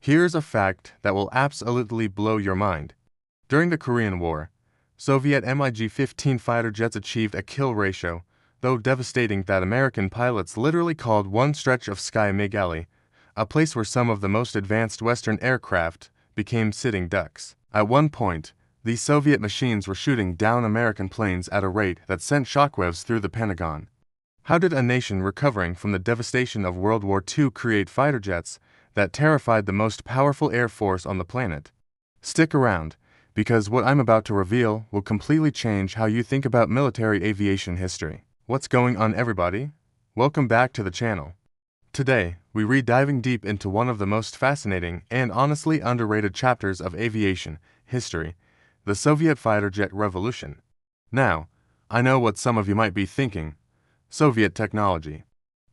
Here's a fact that will absolutely blow your mind. During the Korean War, Soviet MiG-15 fighter jets achieved a kill ratio, though devastating, that American pilots literally called one stretch of sky MiG Alley, a place where some of the most advanced Western aircraft became sitting ducks. At one point, these Soviet machines were shooting down American planes at a rate that sent shockwaves through the Pentagon. How did a nation recovering from the devastation of World War II create fighter jets that terrified the most powerful air force on the planet? Stick around, because what I'm about to reveal will completely change how you think about military aviation history. What's going on, everybody? Welcome back to the channel. Today, we read diving deep into one of the most fascinating and honestly underrated chapters of aviation history, the Soviet fighter jet revolution. Now, I know what some of you might be thinking. Soviet technology.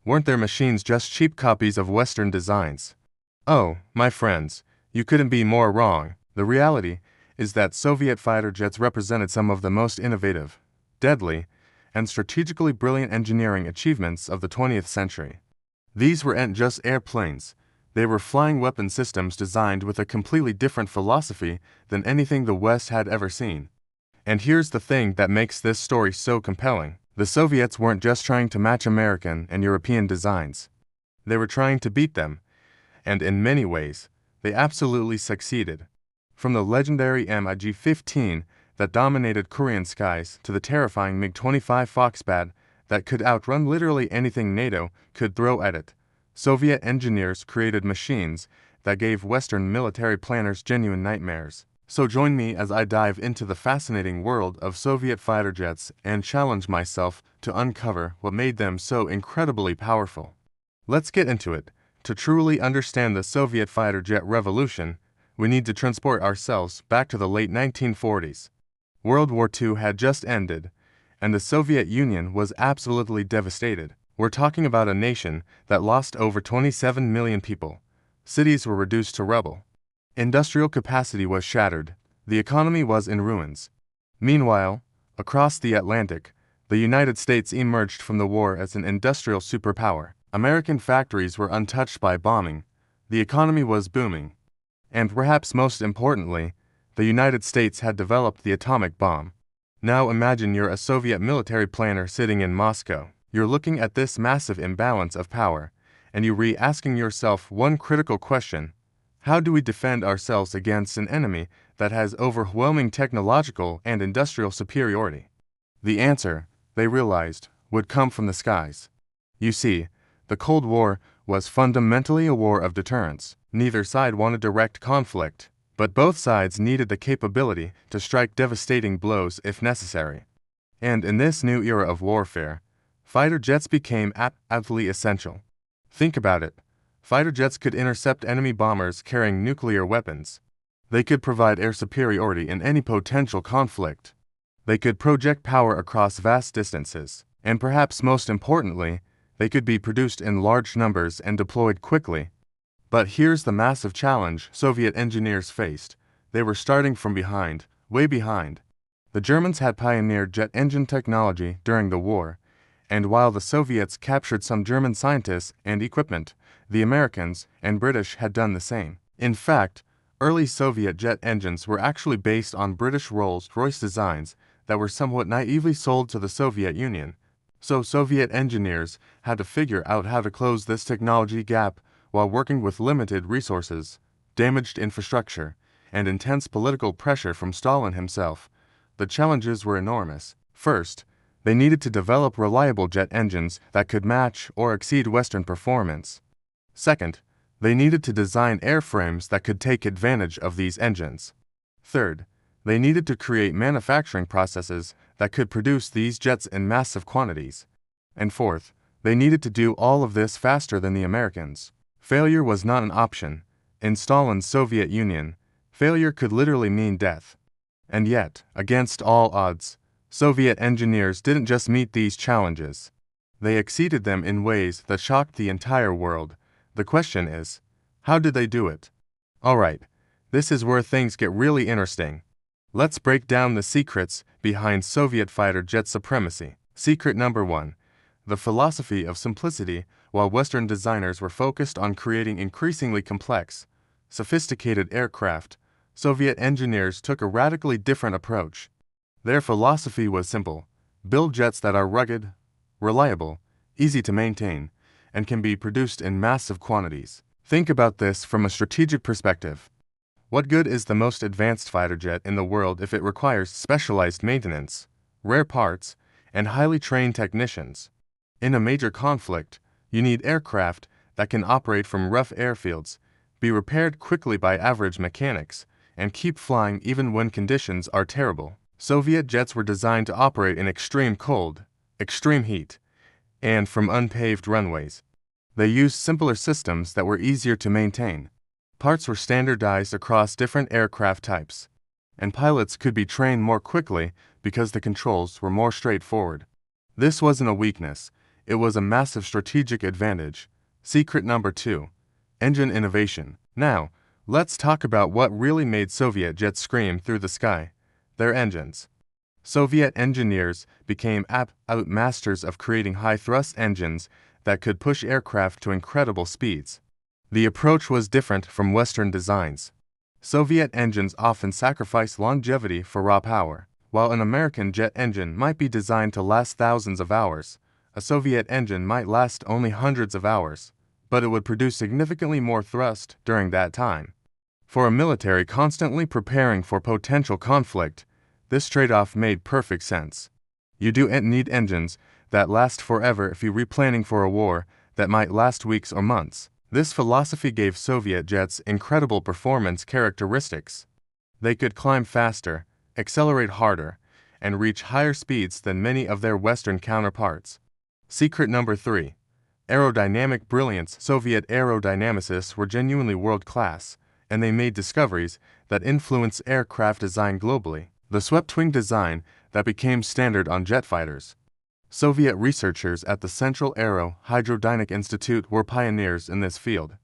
Weren't their machines just cheap copies of Western designs? Oh, my friends, you couldn't be more wrong. The reality is that Soviet fighter jets represented some of the most innovative, deadly, and strategically brilliant engineering achievements of the 20th century. These weren't just airplanes. They were flying weapon systems designed with a completely different philosophy than anything the West had ever seen. And here's the thing that makes this story so compelling. The Soviets weren't just trying to match American and European designs. They were trying to beat them, and in many ways, they absolutely succeeded. From the legendary MiG-15 that dominated Korean skies to the terrifying MiG-25 Foxbat that could outrun literally anything NATO could throw at it, Soviet engineers created machines that gave Western military planners genuine nightmares. So join me as I dive into the fascinating world of Soviet fighter jets and challenge myself to uncover what made them so incredibly powerful. Let's get into it. To truly understand the Soviet fighter jet revolution, we need to transport ourselves back to the late 1940s. World War II had just ended, and the Soviet Union was absolutely devastated. We're talking about a nation that lost over 27 million people. Cities were reduced to rubble. Industrial capacity was shattered. The economy was in ruins. Meanwhile, across the Atlantic, the United States emerged from the war as an industrial superpower. American factories were untouched by bombing. The economy was booming. And perhaps most importantly, the United States had developed the atomic bomb. Now imagine you're a Soviet military planner sitting in Moscow. You're looking at this massive imbalance of power, and you're asking yourself one critical question. How do we defend ourselves against an enemy that has overwhelming technological and industrial superiority? The answer, they realized, would come from the skies. You see, the Cold War was fundamentally a war of deterrence. Neither side wanted direct conflict, but both sides needed the capability to strike devastating blows if necessary. And in this new era of warfare, fighter jets became absolutely essential. Think about it. Fighter jets could intercept enemy bombers carrying nuclear weapons. They could provide air superiority in any potential conflict. They could project power across vast distances. And perhaps most importantly, they could be produced in large numbers and deployed quickly. But here's the massive challenge Soviet engineers faced. They were starting from behind, way behind. The Germans had pioneered jet engine technology during the war, and while the Soviets captured some German scientists and equipment, the Americans and British had done the same. In fact, early Soviet jet engines were actually based on British Rolls-Royce designs that were somewhat naively sold to the Soviet Union. So Soviet engineers had to figure out how to close this technology gap while working with limited resources, damaged infrastructure, and intense political pressure from Stalin himself. The challenges were enormous. First, they needed to develop reliable jet engines that could match or exceed Western performance. Second, they needed to design airframes that could take advantage of these engines. Third, they needed to create manufacturing processes that could produce these jets in massive quantities. And fourth, they needed to do all of this faster than the Americans. Failure was not an option. In Stalin's Soviet Union, failure could literally mean death. And yet, against all odds, Soviet engineers didn't just meet these challenges. They exceeded them in ways that shocked the entire world. The question is, how did they do it? Alright, this is where things get really interesting. Let's break down the secrets behind Soviet fighter jet supremacy. Secret number 1. The philosophy of simplicity. While Western designers were focused on creating increasingly complex, sophisticated aircraft, Soviet engineers took a radically different approach. Their philosophy was simple: build jets that are rugged, reliable, easy to maintain, and can be produced in massive quantities. Think about this from a strategic perspective. What good is the most advanced fighter jet in the world if it requires specialized maintenance, rare parts, and highly trained technicians? In a major conflict, you need aircraft that can operate from rough airfields, be repaired quickly by average mechanics, and keep flying even when conditions are terrible. Soviet jets were designed to operate in extreme cold, extreme heat, and from unpaved runways. They used simpler systems that were easier to maintain. Parts were standardized across different aircraft types, and pilots could be trained more quickly because the controls were more straightforward. This wasn't a weakness, it was a massive strategic advantage. Secret number 2. Engine innovation. Now, let's talk about what really made Soviet jets scream through the sky: their engines. Soviet engineers became absolute masters of creating high-thrust engines that could push aircraft to incredible speeds. The approach was different from Western designs. Soviet engines often sacrificed longevity for raw power. While an American jet engine might be designed to last thousands of hours, a Soviet engine might last only hundreds of hours, but it would produce significantly more thrust during that time. For a military constantly preparing for potential conflict, this trade-off made perfect sense. You don't need engines that last forever if you're replanning for a war that might last weeks or months. This philosophy gave Soviet jets incredible performance characteristics. They could climb faster, accelerate harder, and reach higher speeds than many of their Western counterparts. Secret number 3. Aerodynamic brilliance. Soviet aerodynamicists were genuinely world-class, and they made discoveries that influenced aircraft design globally. The swept-wing design that became standard on jet fighters. Soviet researchers at the Central Aero Hydrodynamic Institute were pioneers in this field.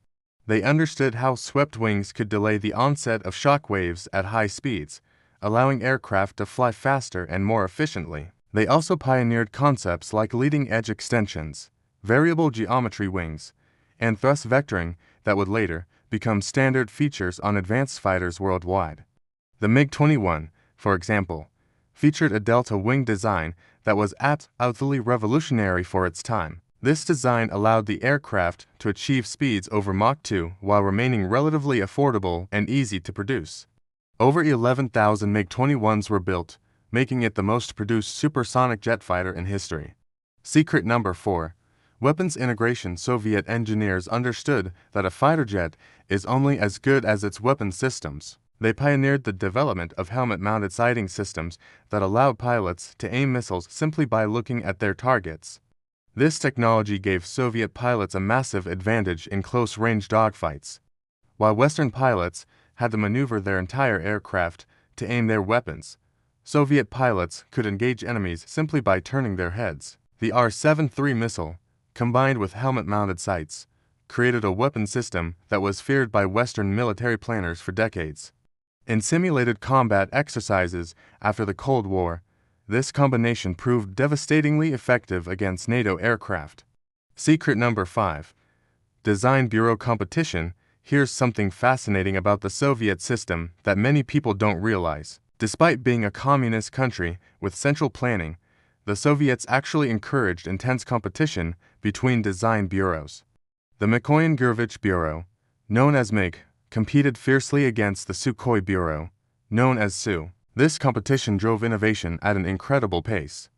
They understood how swept wings could delay the onset of shock waves at high speeds, allowing aircraft to fly faster and more efficiently. They also pioneered concepts like leading-edge extensions, variable geometry wings, and thrust vectoring that would later become standard features on advanced fighters worldwide. The MiG-21, for example, featured a delta wing design that was absolutely revolutionary for its time. This design allowed the aircraft to achieve speeds over Mach 2 while remaining relatively affordable and easy to produce. Over 11,000 MiG-21s were built, making it the most produced supersonic jet fighter in history. Secret number 4. Weapons integration. Soviet engineers understood that a fighter jet is only as good as its weapon systems. They pioneered the development of helmet-mounted sighting systems that allowed pilots to aim missiles simply by looking at their targets. This technology gave Soviet pilots a massive advantage in close-range dogfights. While Western pilots had to maneuver their entire aircraft to aim their weapons, Soviet pilots could engage enemies simply by turning their heads. The R-73 missile, combined with helmet-mounted sights, created a weapon system that was feared by Western military planners for decades. In simulated combat exercises after the Cold War, this combination proved devastatingly effective against NATO aircraft. Secret number 5. Design Bureau competition. Here's something fascinating about the Soviet system that many people don't realize. Despite being a communist country with central planning, the Soviets actually encouraged intense competition between design bureaus. The Mikoyan-Gurevich Bureau, known as MiG, competed fiercely against the Sukhoi Bureau, known as Su. This competition drove innovation at an incredible pace.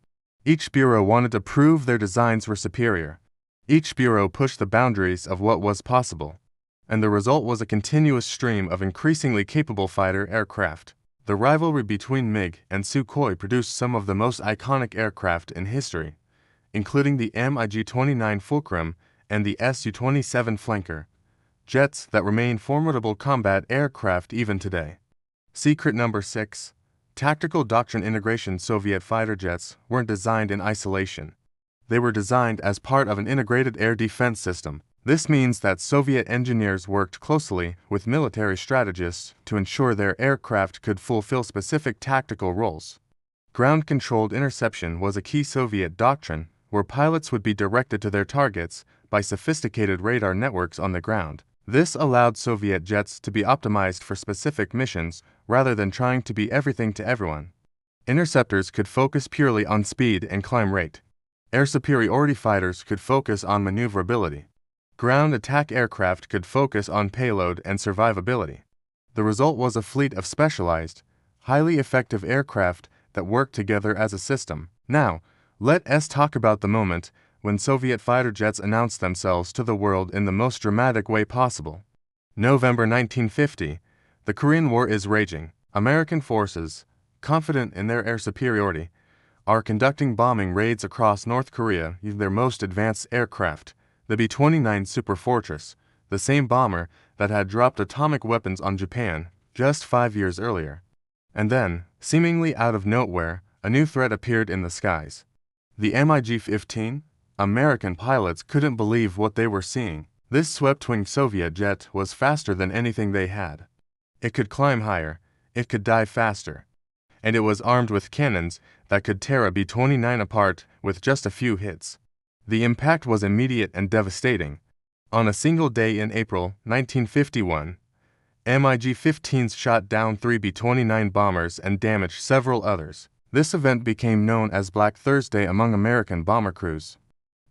Each bureau wanted to prove their designs were superior. Each bureau pushed the boundaries of what was possible, and the result was a continuous stream of increasingly capable fighter aircraft. The rivalry between MiG and Sukhoi produced some of the most iconic aircraft in history, including the MiG-29 Fulcrum and the Su-27 Flanker, jets that remain formidable combat aircraft even today. Secret number 6. Tactical doctrine integration. Soviet fighter jets weren't designed in isolation. They were designed as part of an integrated air defense system. This means that Soviet engineers worked closely with military strategists to ensure their aircraft could fulfill specific tactical roles. Ground-controlled interception was a key Soviet doctrine, where pilots would be directed to their targets by sophisticated radar networks on the ground. This allowed Soviet jets to be optimized for specific missions rather than trying to be everything to everyone. Interceptors could focus purely on speed and climb rate. Air superiority fighters could focus on maneuverability. Ground attack aircraft could focus on payload and survivability. The result was a fleet of specialized, highly effective aircraft that worked together as a system. Now, let us talk about the moment when Soviet fighter jets announced themselves to the world in the most dramatic way possible. November 1950, the Korean War is raging. American forces, confident in their air superiority, are conducting bombing raids across North Korea using their most advanced aircraft, the B-29 Super Fortress, the same bomber that had dropped atomic weapons on Japan just 5 years earlier. And then, seemingly out of nowhere, a new threat appeared in the skies. The MiG-15. American pilots couldn't believe what they were seeing. This swept-wing Soviet jet was faster than anything they had. It could climb higher, it could dive faster, and it was armed with cannons that could tear a B-29 apart with just a few hits. The impact was immediate and devastating. On a single day in April 1951, MiG-15s shot down 3 B-29 bombers and damaged several others. This event became known as Black Thursday among American bomber crews.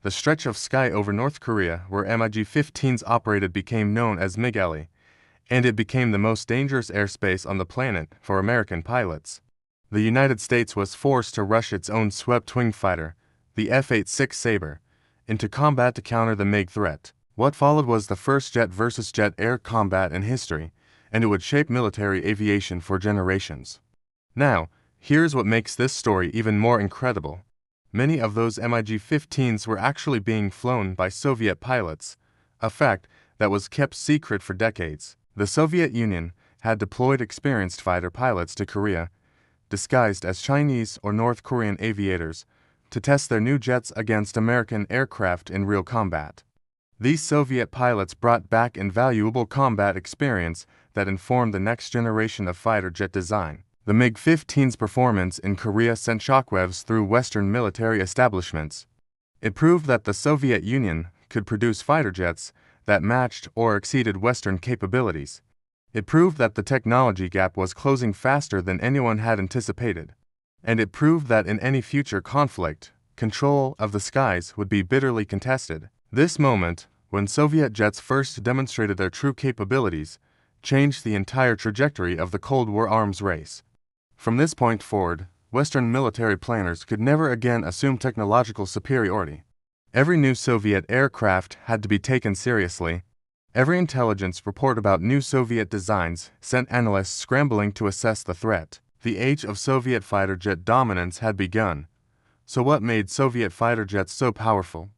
The stretch of sky over North Korea where MiG-15s operated became known as MiG Alley, and it became the most dangerous airspace on the planet for American pilots. The United States was forced to rush its own swept-wing fighter, the F-86 Sabre, into combat to counter the MiG threat. What followed was the first jet-versus-jet air combat in history, and it would shape military aviation for generations. Now, here's what makes this story even more incredible. Many of those MiG-15s were actually being flown by Soviet pilots, a fact that was kept secret for decades. The Soviet Union had deployed experienced fighter pilots to Korea, disguised as Chinese or North Korean aviators, to test their new jets against American aircraft in real combat. These Soviet pilots brought back invaluable combat experience that informed the next generation of fighter jet design. The MiG-15's performance in Korea sent shockwaves through Western military establishments. It proved that the Soviet Union could produce fighter jets that matched or exceeded Western capabilities. It proved that the technology gap was closing faster than anyone had anticipated. And it proved that in any future conflict, control of the skies would be bitterly contested. This moment, when Soviet jets first demonstrated their true capabilities, changed the entire trajectory of the Cold War arms race. From this point forward, Western military planners could never again assume technological superiority. Every new Soviet aircraft had to be taken seriously. Every intelligence report about new Soviet designs sent analysts scrambling to assess the threat. The age of Soviet fighter jet dominance had begun. So what made Soviet fighter jets so powerful?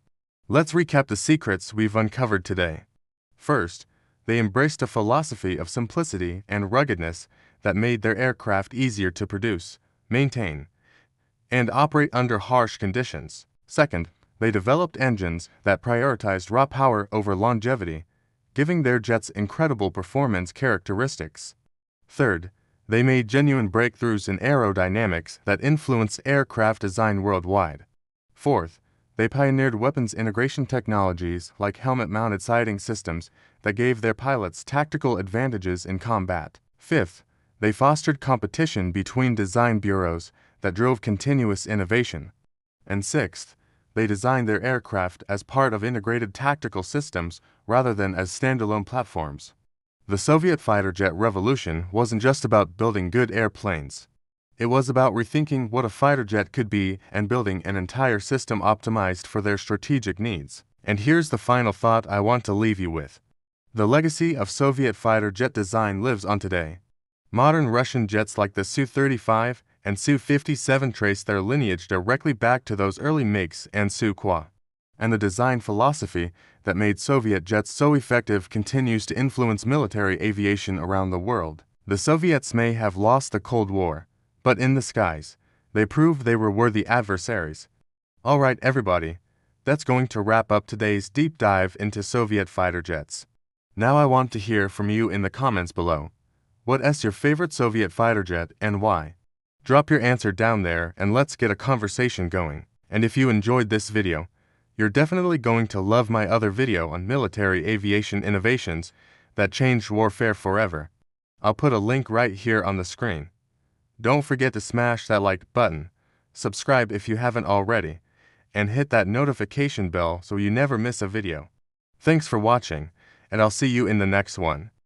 Let's recap the secrets we've uncovered today. First, they embraced a philosophy of simplicity and ruggedness that made their aircraft easier to produce, maintain, and operate under harsh conditions. Second, they developed engines that prioritized raw power over longevity, giving their jets incredible performance characteristics. Third, they made genuine breakthroughs in aerodynamics that influenced aircraft design worldwide. Fourth, they pioneered weapons integration technologies like helmet-mounted sighting systems that gave their pilots tactical advantages in combat. Fifth, they fostered competition between design bureaus that drove continuous innovation. And sixth, they designed their aircraft as part of integrated tactical systems rather than as standalone platforms. The Soviet fighter jet revolution wasn't just about building good airplanes. It was about rethinking what a fighter jet could be and building an entire system optimized for their strategic needs. And here's the final thought I want to leave you with. The legacy of Soviet fighter jet design lives on today. Modern Russian jets like the Su-35 and Su-57 trace their lineage directly back to those early MiGs and Sukhoi. And the design philosophy that made Soviet jets so effective continues to influence military aviation around the world. The Soviets may have lost the Cold War, but in the skies, they proved they were worthy adversaries. Alright everybody, that's going to wrap up today's deep dive into Soviet fighter jets. Now I want to hear from you in the comments below. What is your favorite Soviet fighter jet and why? Drop your answer down there and let's get a conversation going. And if you enjoyed this video, You're definitely going to love my other video on military aviation innovations that changed warfare forever. I'll put a link right here on the screen. Don't forget to smash that like button, subscribe if you haven't already, and hit that notification bell so you never miss a video. Thanks for watching, and I'll see you in the next one.